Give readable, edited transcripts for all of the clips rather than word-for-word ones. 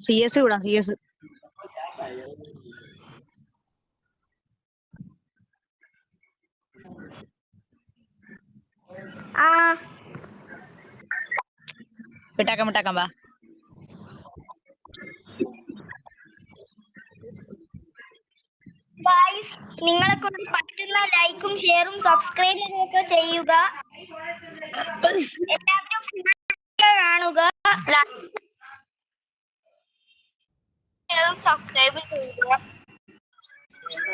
CS വിടാം CS. വിട്ടാക്കാം വാ. നിങ്ങളൊക്കെ പറ്റുന്ന ലൈക്കും ഷെയറും സബ്സ്ക്രൈബും ഒക്കെ ചെയ്യുക. എല്ലാവരും കാണുക, സബ്സ്ക്രൈബ് ചെയ്യുക.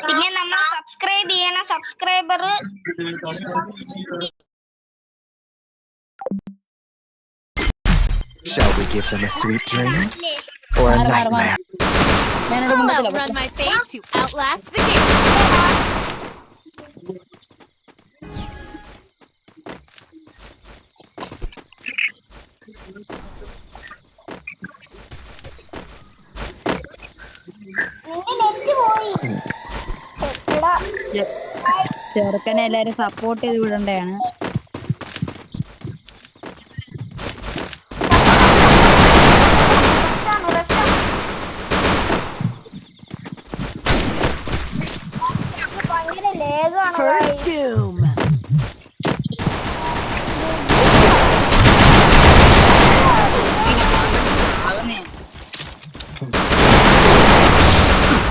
പിന്നെ നമ്മൾ സബ്സ്ക്രൈബ് ചെയ്യണ subscriber Shall we give them a sweet dream or a nightmare? I'll outrun my fate to outlast the game. ചെറുക്കനെ എല്ലാരും സപ്പോർട്ട് ചെയ്ത് വിടണ്ടാണ്. First doom.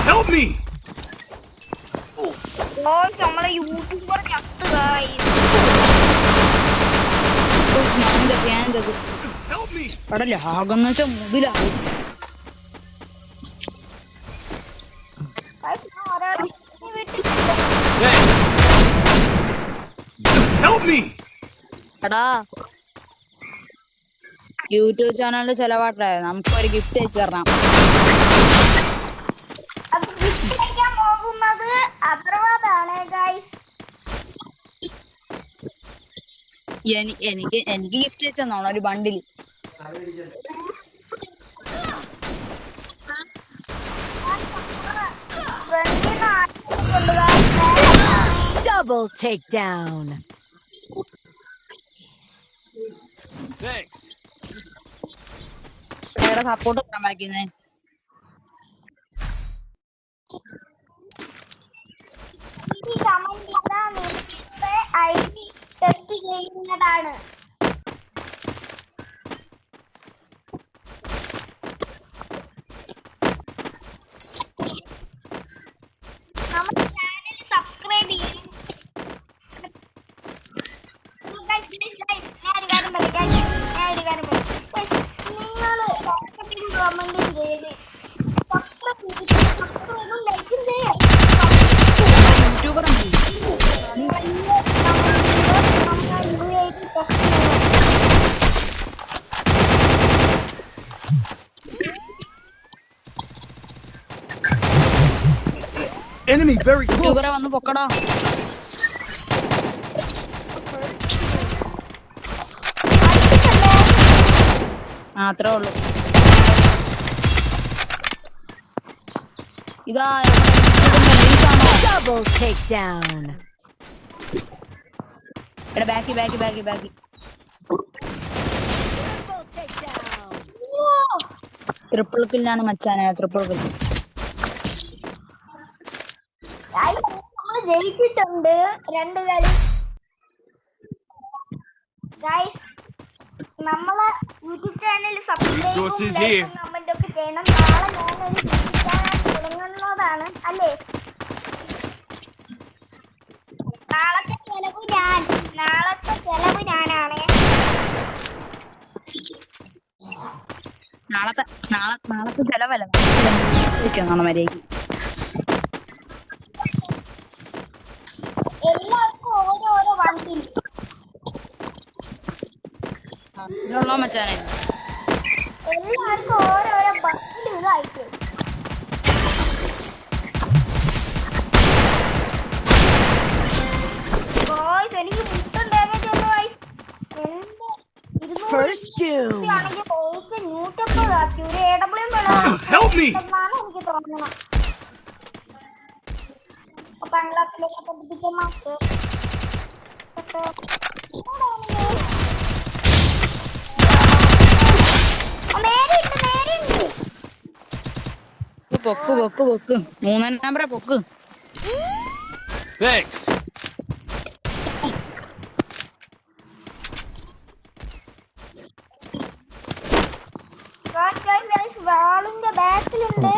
Help me! നമ്മളെ യൂട്യൂബർ ചത്തുകായി. അവിടെ ലാഗെന്ന് വെച്ചാ മുതിലാകും. എടാ യൂട്യൂബ് ചാനലിൽ ചെലവാട്ടെ, നമുക്ക് ഒരു ഗിഫ്റ്റ് അയച്ചു തരണം. പോകുന്നത് അപ്രവാദാണ് ഗൈസ്. എനിക്ക് ഗിഫ്റ്റ് അയച്ചു തന്നോളൂ ഒരു bundle. Double takedown. Thanks. Support ക്രമാക്കുന്നേ. ID ടെസ്റ്റ് ചെയ്യുന്നതാണ്. നമ്മുടെ ചാനൽ സബ്സ്ക്രൈബ് ചെയ്യും. Enemy very close. വന്ന് പൊക്കടാ. അത്രേ ഉള്ളൂ. ഇതാ Double takedown. എടാ ബാക്കി Triple takedown. ട്രിപ്പിൾ കില്ലാണ് മച്ചാനെ. ട്രിപ്പിൾ കിൽ നമ്മള് ജയിച്ചിട്ടുണ്ട് 2 കളി. ഗൈസ് നമ്മളെ യൂട്യൂബ് ചാനൽ സബ്സ്ക്രൈബ് ചെയ്യണം, കമന്റ് ഒക്കെ ചെയ്യണം. നാളെ ഞാനൊരു യൂട്യൂബ് ചാനൽ തുടങ്ങുന്നതാണ് അല്ലേ. നാളത്തെ ചെലവ് ഞാനാണ്. നാളത്തെ ചെലവല്ല മര്യാദക്ക്. എല്ലാവർക്കും ഓരോരോ വണ്ടി മച്ചാനെ. എല്ലാവർക്കും ഓരോരോ ബസ്സിൽ ഇത് അയച്ചു. എനിക്ക് മുട്ടൻ ഡാമേജ് ഉള്ളു. First doom. ആണെങ്കിൽ പോയിട്ട് 150 ആക്കി. ഒരു AW എന്നാണ് എനിക്ക് തോന്നുന്നത്. ക്ലാസ്സിലൊക്കെ പഠിപ്പിച്ച മാസ്റ്റർ നേരെയുണ്ട്. പൊക്ക് 3 നമ്പറെ പൊക്ക്. Thanks. വാളിന്റെ ബാക്കിലുണ്ട്.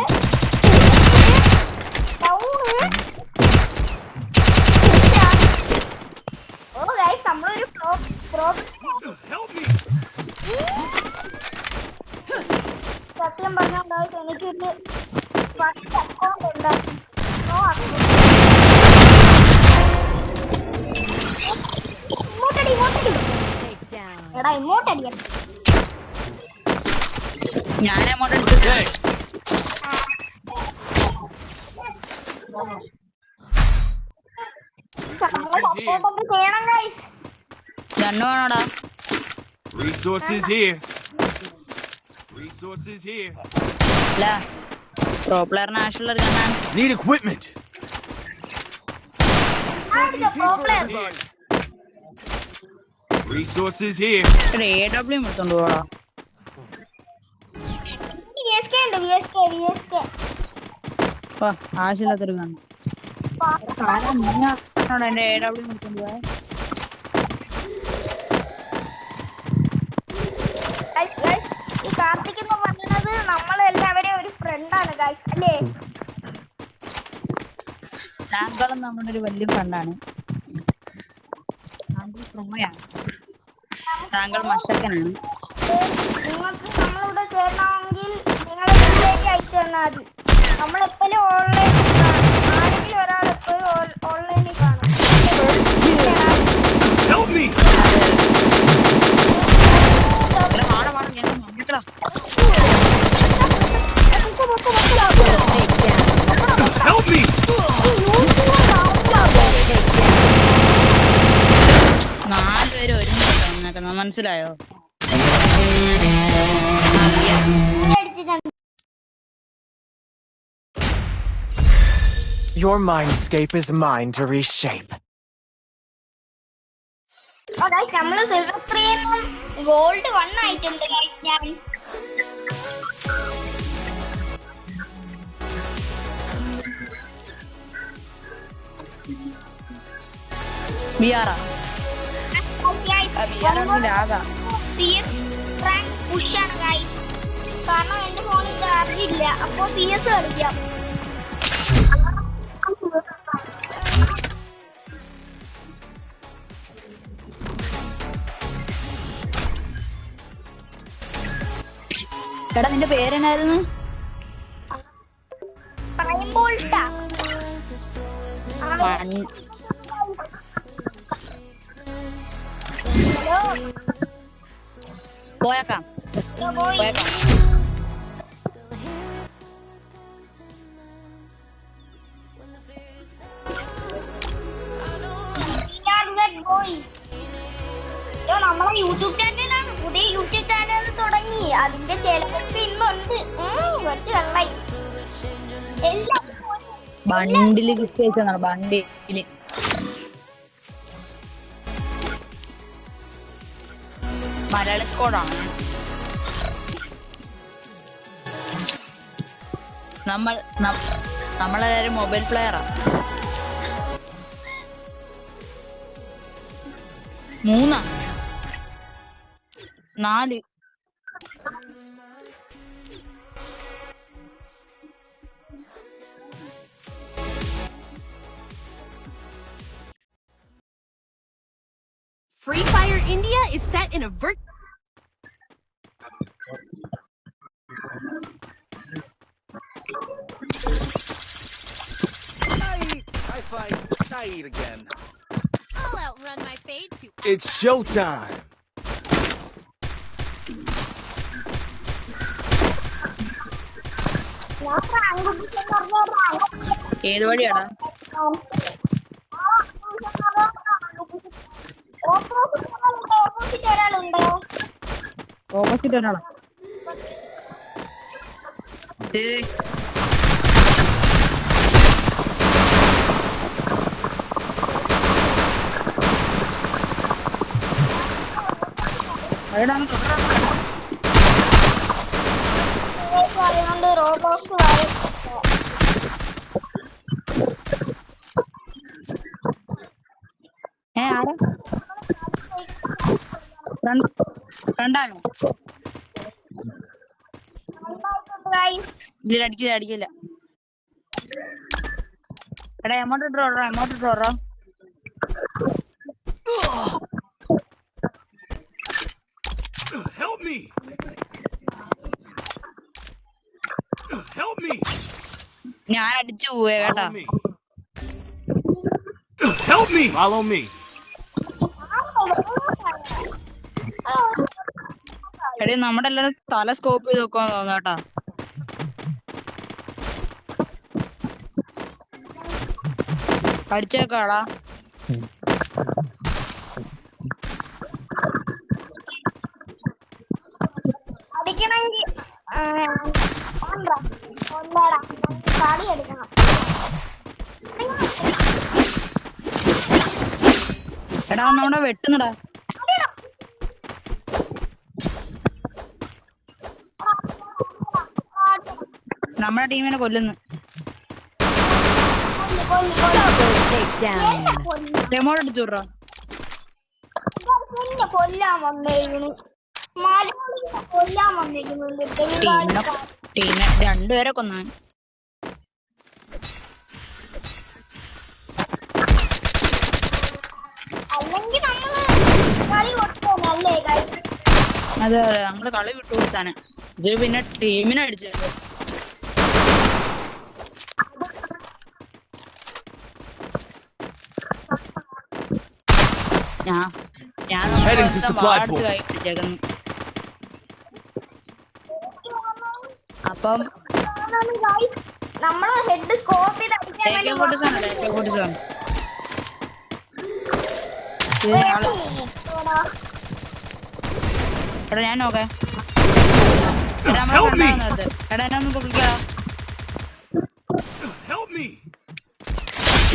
ഓ ഗൈസ് നമ്മളൊരു സത്യം പറഞ്ഞാൽ ഗൈസ് എനിക്കൊരു അക്കൗണ്ട് ഉണ്ടാക്കി. ഇങ്ങോട്ടടി എടാ ഇങ്ങോട്ടടി. ഞാൻ അങ്ങോട്ട് എടുത്തു. Thanks. ചെയ്യണം ഗൈസ്. ഗണ്ണ് വേണോടാ? Resources here. Resources here. അല്ല പ്രോ പ്ലെയറിന് ആവശ്യമുള്ള ഒരു ഗണ്ണാണ്. Need equipment. Resources here. AW എടുത്തോണ്ട് പോടാ. ആവശ്യമില്ലാത്തൊരു ഗണ്ണ്. എന്റെ AW എടുത്തോണ്ട് പോയാ. ഈ കാർത്തിക് എന്ന് പറയുന്നത് നമ്മളെല്ലാവരെയും ഒരു ഫ്രണ്ടാണ് ഗൈസ് അല്ലേ? താങ്കളും നമ്മുടെ ഒരു വലിയ ഫ്രണ്ടാണ്. താങ്കൾ പ്രൊമോയാണ്. താങ്കൾ മഷക്കനാണ്. നിങ്ങൾക്ക് നമ്മളിവിടെ ചേരണമെങ്കിൽ നിങ്ങളുടെ വീട്ടിലേക്ക് അയച്ചു തന്നാൽ മതി. നമ്മളെപ്പോഴും ഓൺലൈനിൽ കാണും. ആരെങ്കിലും ഒരാൾ എപ്പോഴും ഓൺലൈനിൽ കാണും. Help me. Help me. നാലുപേര് ഒരുമിച്ച് മനസ്സിലായോ? Your mindscape is mine to reshape. നമ്മള് സിൽവർ 3 ഗോൾഡ് 1 ആയിട്ടുണ്ട് ഗൈസ്. ഞാൻ ബിയാറാ പുഷാണ് ഗൈസ്. കാരണം എന്റെ ഫോണിൽ ചാർജ് ഇല്ല. അപ്പൊ CS കളിക്കാം. എടാ നിന്റെ പേരെന്നായിരുന്നു? പോയേക്കാം. നമ്മളെ യൂട്യൂബ് ചാനലാണ്. പുതിയ യൂട്യൂബ് ചാനൽ തുടങ്ങി. അതിന്റെ ചിലപ്പോ ഇന്നുണ്ട്. കുറച്ച് കള്ളായി എല്ലാം ബണ്ടില് ഗിഫ്റ്റ് അയച്ചാണ്. ബണ്ടില് മലയാള സ്കോഡാണ്. നമ്മളെല്ലാരും mobile പ്ലെയറാ. 3 4 Free Fire India is set in a I fight tight again. I'll outrun my fate to. It's showtime. ഏത് വഴിയാടാ? ഓപ്പോസിറ്റ് ഒരാളുണ്ടോ? ഓപ്പോസിറ്റ് ഒരാളാ. റോബോക്സ് ഫ്രണ്ടാണോ? guys. ഇല്ല, അടിക്കില്ല. എടാ എമൗണ്ട് ഇട്ടോ. Help me! Help me! ഞാൻ അടിച്ചു പോവേ കേട്ടാ. Follow me. Help me! Follow me. എടേ നമ്മുടെ എല്ലാരും തല സ്കോപ്പ് ചെയ്ത് നോക്കാൻ തോന്നുന്നു കേട്ടാ. അടിച്ചേക്കാടാ. അടിക്കണമെങ്കിൽ കളി എടുക്കണം. എടാ നമ്മുടെ വെട്ടുന്നടാ. നമ്മുടെ ടീമിനെ കൊല്ലുന്നു. എമൗണ്ട് അടിച്ചു വിട്രാ. കൊല്ലാൻ വന്നേക്കണ്. കൊല്ലാൻ വന്നേക്കുന്നു. ടീമിനെ രണ്ടുപേരെ കൊന്നു. അല്ലെങ്കിൽ നമ്മള് കളി കൊടുത്തോന്നല്ലേ കഴിച്ചു. അതെ നമ്മള് കളി വിട്ടു കൊടുത്താനെ. ഇത് പിന്നെ ടീമിനെ അടിച്ചു. Heading to supply point. കൈ പിടിച്ചേക്കുന്നു. അപ്പം നമ്മള് ഹെഡ് സ്കോപ്പ് ചെയ്ത് അടിക്കാൻ വേണ്ടി എടാ ഞാൻ നോക്കേ. എടാ എന്നെ ഒന്ന് പൊക്കിക്കാ. Help me!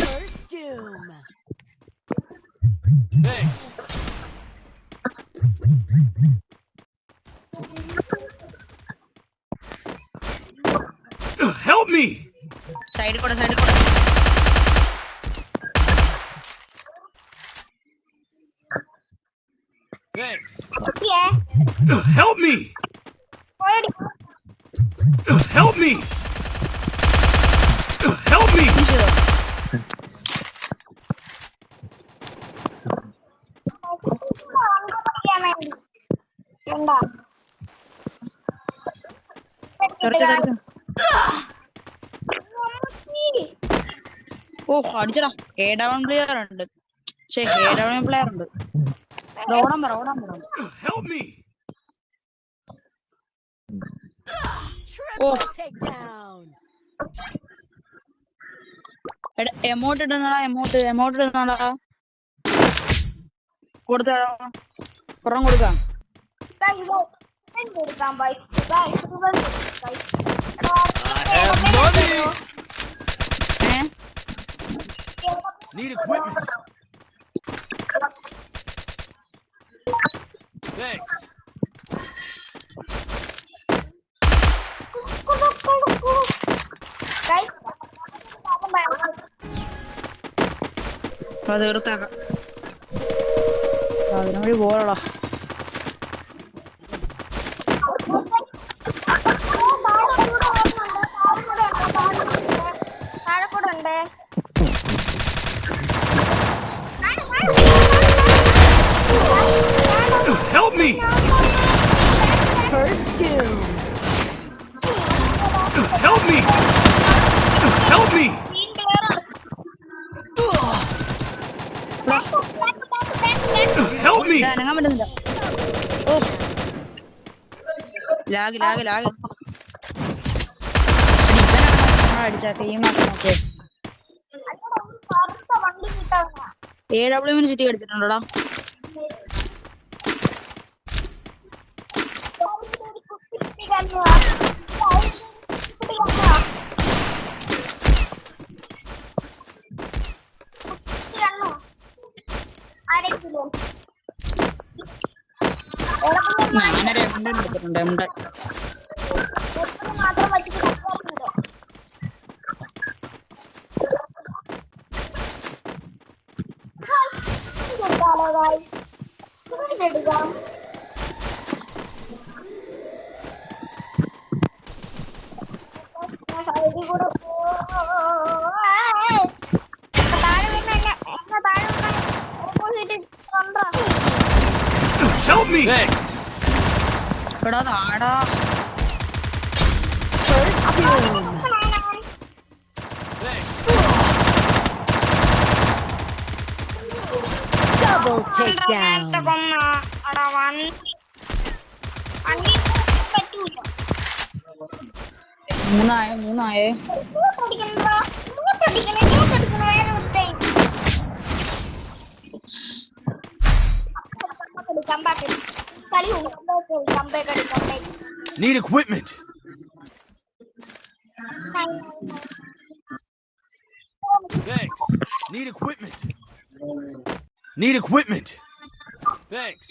First doom. Thanks. Help me! സൈഡിൽ കൂടെ. Thanks. Yeah. Help me! Help me! Help me! ഓ അടിച്ചടാ. A-down പ്ലെയർ ഉണ്ട്. ഓടാൻ പറ. Help me! Triple takedown. എടാ എമൗണ്ട് ഇടുന്നടാ. കൊടുത്താ പുറം കൊടുക്കാം. Need equipment. Thanks. അത് എടുത്താക്കാം. അതിനുവഴി പോകടാ. Help me! First doom. Help me! Help me! Help me! അനങ്ങാൻ പറ്റുന്നില്ല. ഓ ലാഗ് അടിച്ച ടീമാക്കാൻ നോക്കിയേ. AWM ചുറ്റി കടിച്ചിട്ടുണ്ടോടാ. ഞാനൊരു എംഡൻ എടുത്തിട്ടുണ്ട്. മാത്രം വെച്ചിട്ട് എടുക്കാം. കൂടെ താഴെ വീണ എന്നെ താഴെ വീണ ഓപ്പോസിറ്റ് കൊണ്ടാ. Help me! Thanks. എടാ താടാ. Double takedown. മൂന്നായേ. Need equipment. Thanks. Need equipment. Need equipment. Thanks.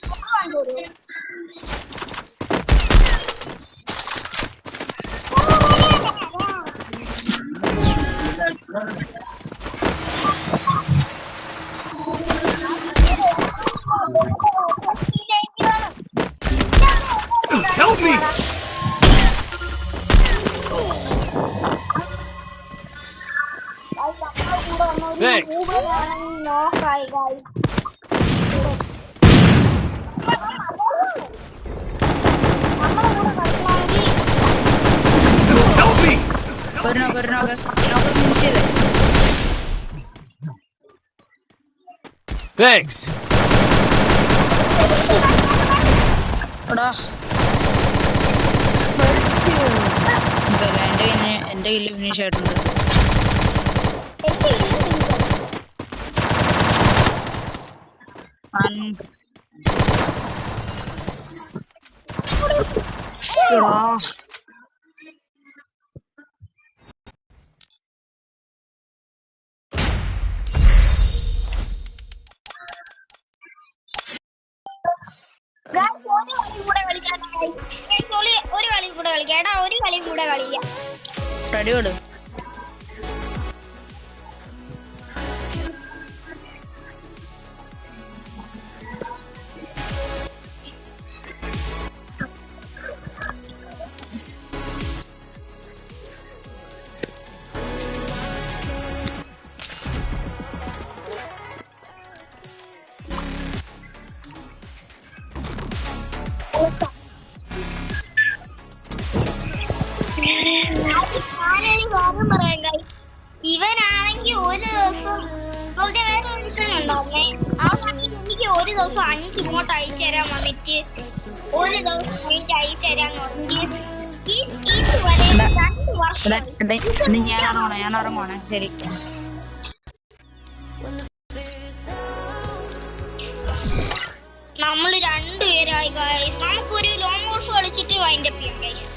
Help me! Thanks. Help me! ഒരു നോക്ക് ഫിനിഷ് ചെയ്തേ. Thanks. എടാ എന്റെ കില്ല് ഫിനിഷ് ആയിട്ടുണ്ട്. ഒരു കളി കൂടെ കളിക്കാം. ഒരു കളി കൂടെ കളിക്കാം. റെഡിയോട് ഇവനാണെങ്കിൽ ഒരു ദിവസം വേറെ ഒരുത്തനുണ്ടാവുന്നേ. ആ സമയത്ത് എനിക്ക് ഒരു ദിവസം 5 ഇങ്ങോട്ട് അയച്ചു തരാൻ വന്നിട്ട് ഒരു ദിവസം എനിക്ക് അയച്ചു തരാന്ന് പറഞ്ഞിട്ട് ഇതുവരെ 2 വർഷം ഞാൻ ഇറങ്ങുവാണേ. ശരി നമ്മള് 2 പേരായി ഗൈസ്. നമുക്കൊരു ലോങ് ഗോൾഫ് കളിച്ചിട്ട് വൈൻഡപ്പ് ചെയ്യാം ഗൈസ്.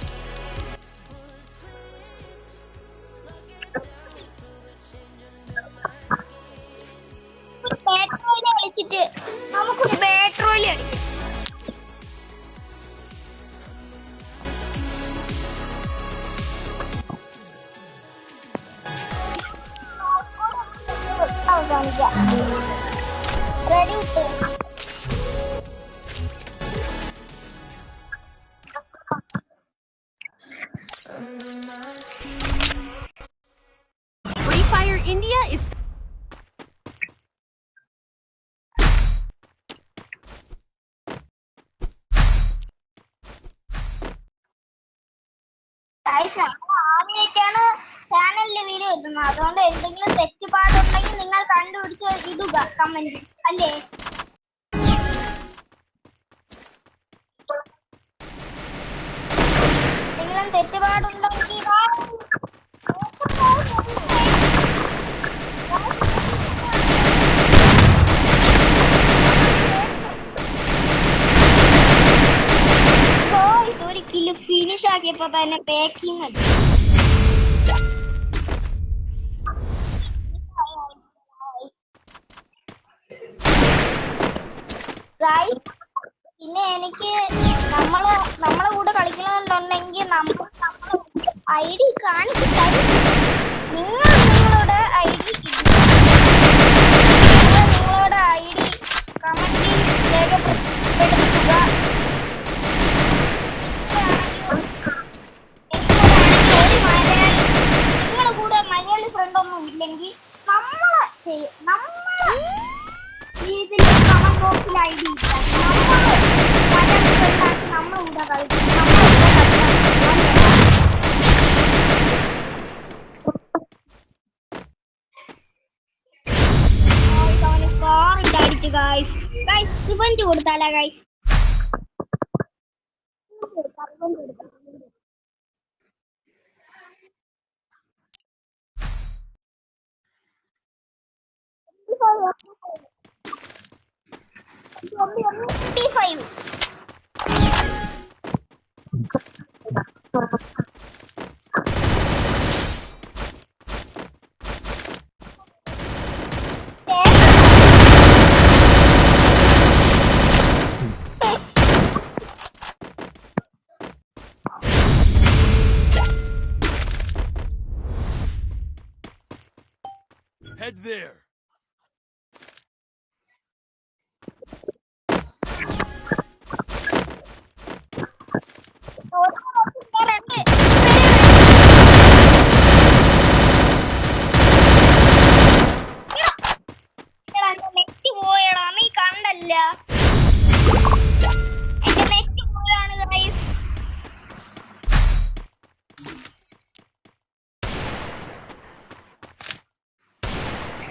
കളിച്ചിട്ട് നമുക്കൊരു ബാട്രോയിൽ കളിക്കാം. Ready Free Fire India is ആദ്യമായിട്ടാണ് ചാനലിൽ വീഡിയോ ഇടുന്നത്. അതുകൊണ്ട് എന്തെങ്കിലും തെറ്റുപാടുണ്ടെങ്കിൽ നിങ്ങൾ കണ്ടുപിടിച്ച് ഇടുക കമന്റ് അല്ലേ. എന്തെങ്കിലും തെറ്റുപാടുണ്ടെങ്കിൽ ഒരു കിലോ ഫിനിഷ് ആക്കിയപ്പോ തന്നെ പാക്കിങ് പിന്നെ എനിക്ക് നമ്മളെ കൂടെ കളിക്കണമെന്നുണ്ടെങ്കിൽ നമ്മൾ ID കാണിച്ചു തരും. നിങ്ങളുടെ ID കമന്റിൽ രേഖപ്പെടുത്തുക. റിവഞ്ച് കൊടുത്താലാ ഗൈസ്? Head there. നെറ്റ് പോയടാ, നീ കണ്ടല്ല? എന്റെ നെറ്റ് പോയാണ് ഗൈസ്.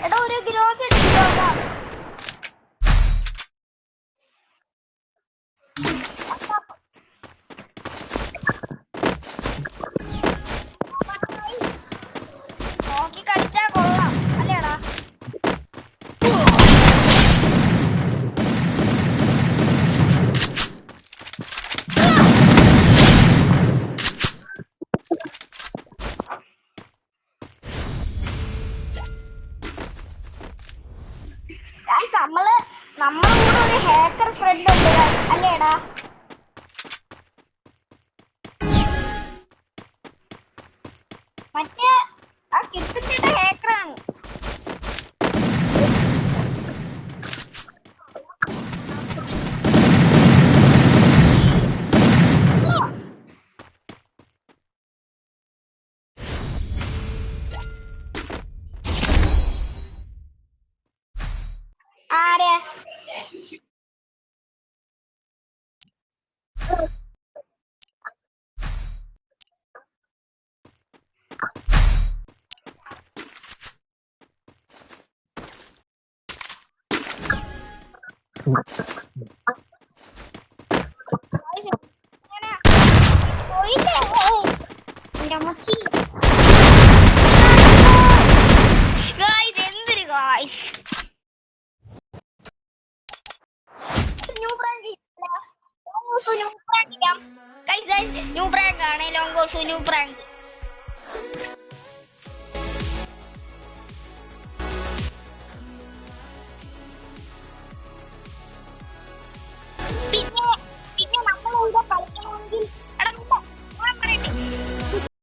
എടാ ഒരു ഗ്രോസ് എടുത്തോടാ. നോക്കി കളിച്ചാ കൊള്ളാം അല്ലേടാ? നമ്മളെ കൂടെ ഒരു ഹാക്കർ ഫ്രണ്ട് ഉണ്ട് അല്ലേടാ? മറ്റേ ആ കിർക്കിന്റെ ഹാക്കറാണ്. ആരെ? ന്യൂ പ്രാങ്ക് ആണ് ലോങ്കോസ് ന്യൂ പ്രാങ്ക്.